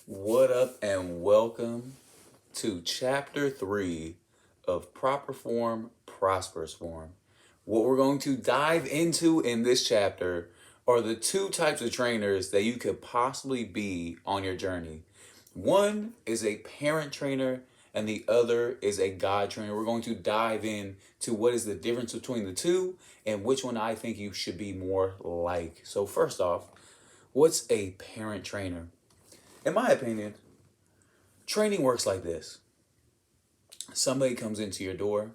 What up, and welcome to Chapter 3 of Proper Form, Prosperous Form. What we're going to dive into in this chapter are the two types of trainers that you could possibly be on your journey. One is a parent trainer, and the other is a God trainer. We're going to dive in to what is the difference between the two and which one I think you should be more like. So first off, what's a parent trainer? In my opinion, training works like this. Somebody comes into your door,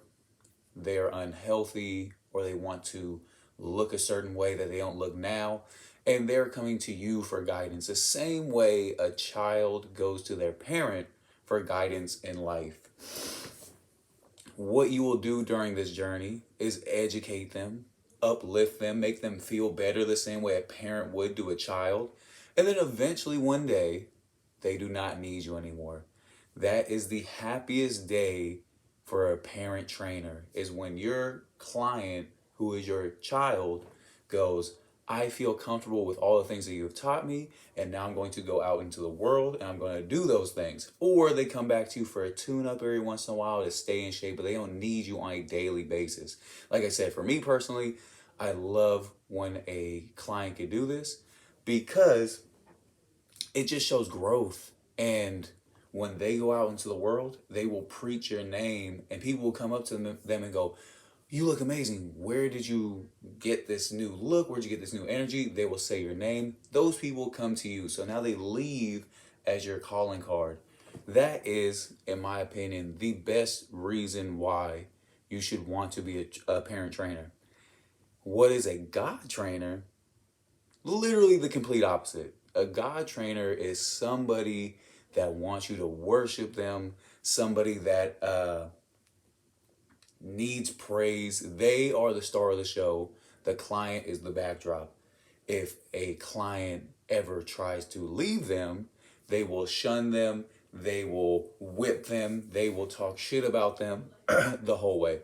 they're unhealthy, or they want to look a certain way that they don't look now, and they're coming to you for guidance. The same way a child goes to their parent for guidance in life. What you will do during this journey is educate them, uplift them, make them feel better the same way a parent would to a child. And then eventually one day, they do not need you anymore. That is the happiest day for a parent trainer, is when your client, who is your child, goes, I feel comfortable with all the things that you've taught me, and now I'm going to go out into the world and I'm going to do those things. Or they come back to you for a tune-up every once in a while to stay in shape, but they don't need you on a daily basis. Like I said, for me personally, I love when a client can do this because it just shows growth. And when they go out into the world, they will preach your name, and people will come up to them and go, you look amazing. Where did you get this new look? Where'd you get this new energy? They will say your name. Those people come to you. So now they leave as your calling card. That is, in my opinion, the best reason why you should want to be a parent trainer. What is a God trainer? Literally the complete opposite. A God trainer is somebody that wants you to worship them, somebody that needs praise. They are the star of the show. The client is the backdrop. If a client ever tries to leave them, they will shun them, they will whip them, they will talk shit about them the whole way.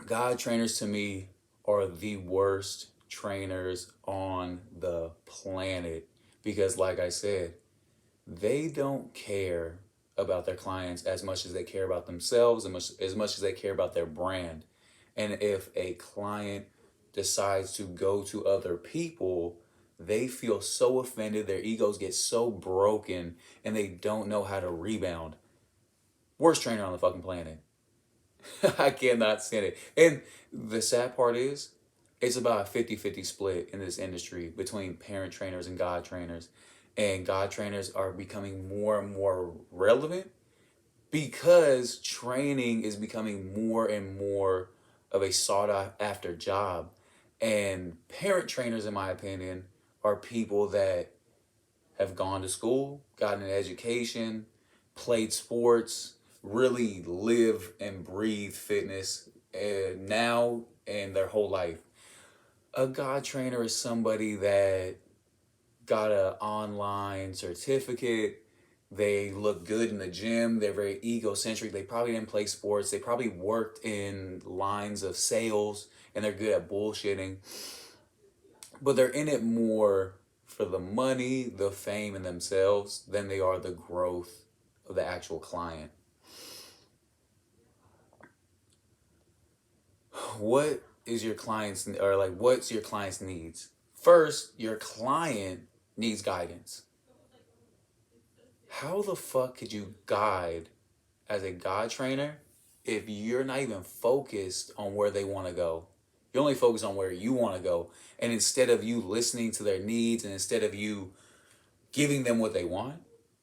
God trainers to me are the worst trainers on the planet because, like I said, they don't care about their clients as much as they care about themselves, as much as they care about their brand. And if a client decides to go to other people, they feel so offended, their egos get so broken, and they don't know how to rebound. Worst trainer on the fucking planet. I cannot stand it. And the sad part is, it's about a 50-50 split in this industry between parent trainers and God trainers. And God trainers are becoming more and more relevant because training is becoming more and more of a sought after job. And parent trainers, in my opinion, are people that have gone to school, gotten an education, played sports, really live and breathe fitness now and their whole life. A God trainer is somebody that got an online certificate. They look good in the gym. They're very egocentric. They probably didn't play sports. They probably worked in lines of sales and they're good at bullshitting. But they're in it more for the money, the fame, and themselves than they are the growth of the actual client. What is your client's, or like, what's your client's needs? First, your client needs guidance. How the fuck could you guide as a God trainer if you're not even focused on where they want to go? You're only focused on where you want to go. And instead of you listening to their needs and instead of you giving them what they want,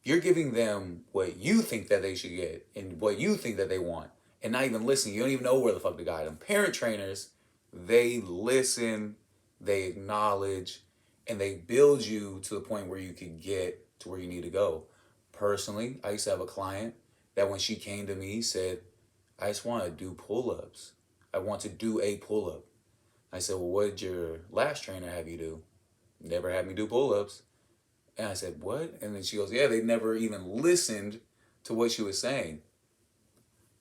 you're giving them what you think that they should get and what you think that they want and not even listening. You don't even know where the fuck to guide them. Parent trainers, they listen, they acknowledge, and they build you to the point where you can get to where you need to go. Personally, I used to have a client that when she came to me said, I just want to do pull-ups. I want to do a pull-up. I said, well, what did your last trainer have you do? Never had me do pull-ups. And I said, what? And then she goes, yeah, they never even listened to what she was saying.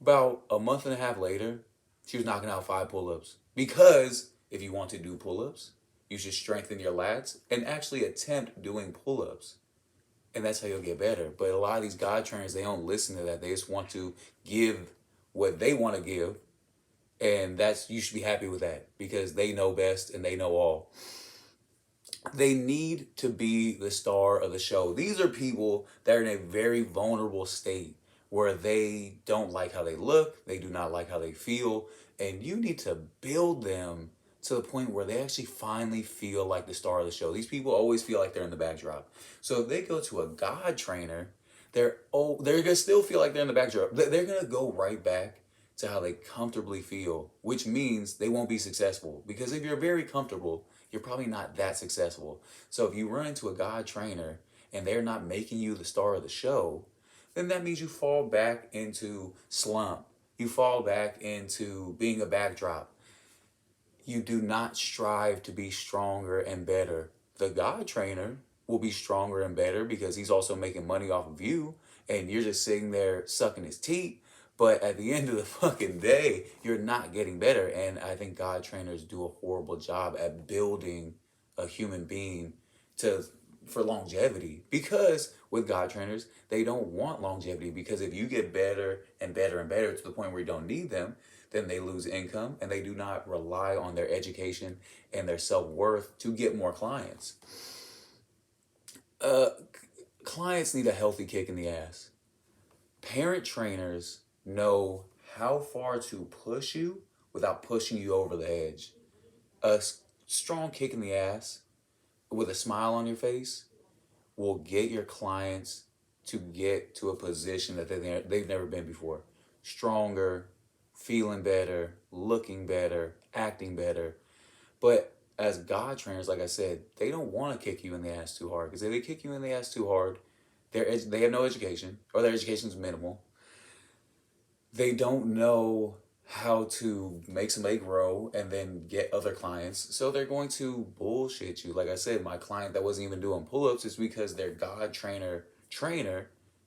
About a month and a half later, she was knocking out 5 pull-ups. Because if you want to do pull-ups, you should strengthen your lats and actually attempt doing pull-ups. And that's how you'll get better. But a lot of these God trainers, they don't listen to that. They just want to give what they want to give. And you should be happy with that because they know best and they know all. They need to be the star of the show. These are people that are in a very vulnerable state where they don't like how they look, they do not like how they feel, and you need to build them to the point where they actually finally feel like the star of the show. These people always feel like they're in the backdrop. So if they go to a God trainer, they're gonna still feel like they're in the backdrop. They're gonna go right back to how they comfortably feel, which means they won't be successful. Because if you're very comfortable, you're probably not that successful. So if you run into a God trainer and they're not making you the star of the show, then that means you fall back into slump. You fall back into being a backdrop. You do not strive to be stronger and better. The God trainer will be stronger and better because he's also making money off of you and you're just sitting there sucking his teeth. But at the end of the fucking day, you're not getting better. And I think God trainers do a horrible job at building a human being for longevity. Because with God trainers, they don't want longevity. Because if you get better and better and better to the point where you don't need them, then they lose income and they do not rely on their education and their self-worth to get more clients. Clients need a healthy kick in the ass. Parent trainers know how far to push you without pushing you over the edge. A strong kick in the ass with a smile on your face will get your clients to get to a position that they've never been before. Stronger, feeling better, looking better, acting better. But as God trainers, like I said, they don't want to kick you in the ass too hard. Because if they kick you in the ass too hard, they have no education, or their education is minimal. They don't know how to make somebody grow and then get other clients. So they're going to bullshit you. Like I said, my client that wasn't even doing pull-ups is because their God trainer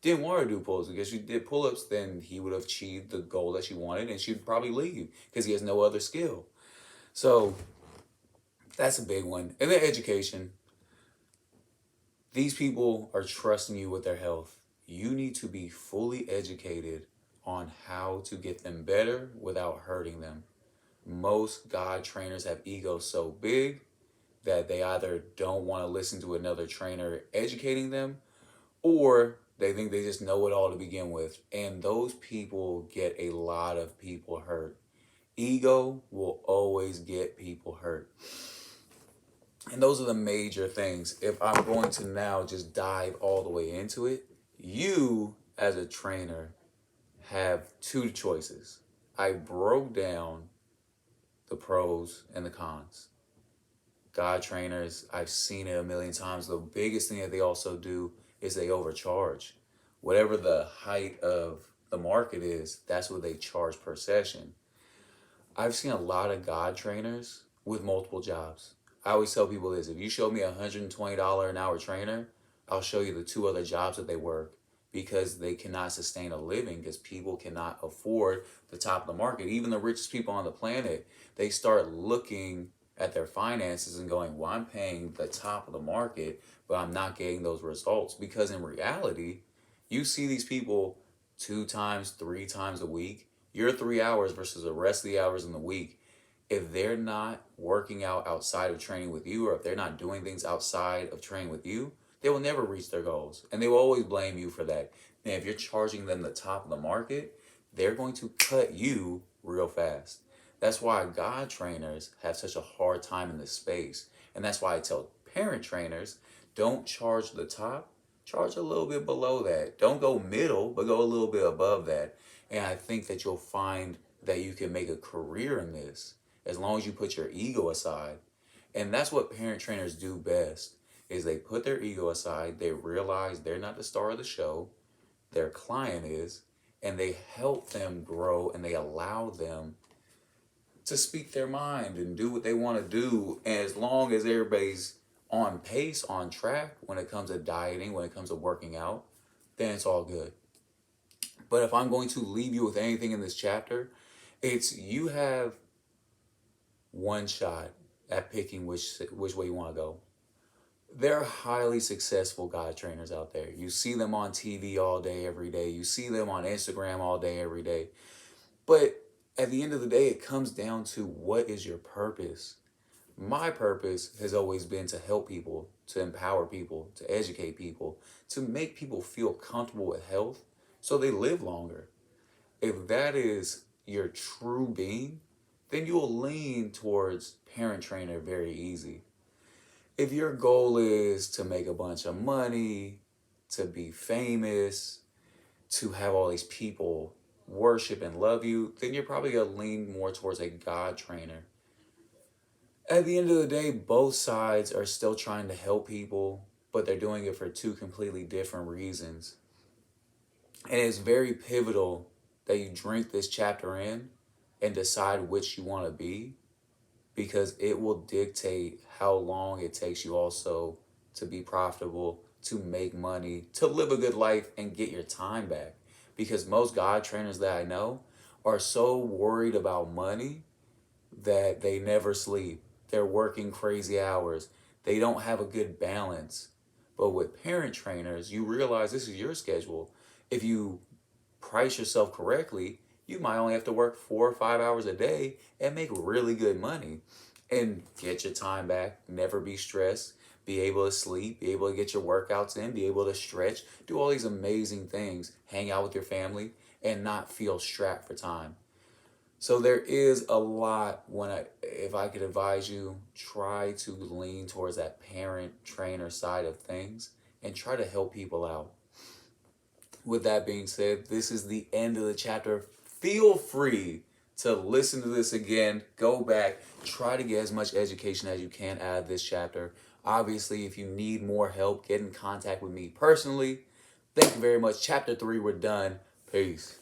didn't want her to do pull-ups. Because she did pull-ups, then he would have achieved the goal that she wanted and she'd probably leave because he has no other skill. So that's a big one. And then education. These people are trusting you with their health. You need to be fully educated on how to get them better without hurting them. Most God trainers have egos so big that they either don't want to listen to another trainer educating them, or they think they just know it all to begin with. And those people get a lot of people hurt. Ego will always get people hurt. And those are the major things. If I'm going to now just dive all the way into it, you as a trainer have two choices. I broke down the pros and the cons. God trainers, I've seen it a million times. The biggest thing that they also do is they overcharge. Whatever the height of the market is, that's what they charge per session. I've seen a lot of God trainers with multiple jobs. I always tell people this: if you show me a $120 an hour trainer, I'll show you the two other jobs that they work, because they cannot sustain a living, because people cannot afford the top of the market. Even the richest people on the planet, they start looking at their finances and going, well, I'm paying the top of the market, but I'm not getting those results. Because in reality, you see these people 2 times, 3 times a week. Your 3 hours versus the rest of the hours in the week. If they're not working out outside of training with you, or if they're not doing things outside of training with you, they will never reach their goals. And they will always blame you for that. And if you're charging them the top of the market, they're going to cut you real fast. That's why God trainers have such a hard time in this space. And that's why I tell parent trainers, don't charge the top, charge a little bit below that. Don't go middle, but go a little bit above that. And I think that you'll find that you can make a career in this as long as you put your ego aside. And that's what parent trainers do best, is they put their ego aside, they realize they're not the star of the show, their client is, and they help them grow and they allow them to speak their mind and do what they want to do. And as long as everybody's on pace, on track, when it comes to dieting, when it comes to working out, then it's all good. But if I'm going to leave you with anything in this chapter, it's you have one shot at picking which way you want to go. There are highly successful God trainers out there. You see them on TV all day, every day. You see them on Instagram all day, every day. But at the end of the day, it comes down to what is your purpose? My purpose has always been to help people, to empower people, to educate people, to make people feel comfortable with health so they live longer. If that is your true being, then you'll lean towards parent trainer very easy. If your goal is to make a bunch of money, to be famous, to have all these people worship and love you, then you're probably going to lean more towards a God trainer. At the end of the day, both sides are still trying to help people, but they're doing it for two completely different reasons. And it's very pivotal that you drink this chapter in and decide which you want to be, because it will dictate how long it takes you also to be profitable, to make money, to live a good life and get your time back. Because most God trainers that I know are so worried about money that they never sleep. They're working crazy hours. They don't have a good balance. But with parent trainers, you realize this is your schedule. If you price yourself correctly, you might only have to work 4 or 5 hours a day and make really good money and get your time back, never be stressed, be able to sleep, be able to get your workouts in, be able to stretch, do all these amazing things, hang out with your family, and not feel strapped for time. So there is a lot if I could advise you, try to lean towards that parent trainer side of things and try to help people out. With that being said, this is the end of the chapter. Feel free to listen to this again, go back, try to get as much education as you can out of this chapter. Obviously, if you need more help, get in contact with me personally. Thank you very much. Chapter 3, we're done. Peace.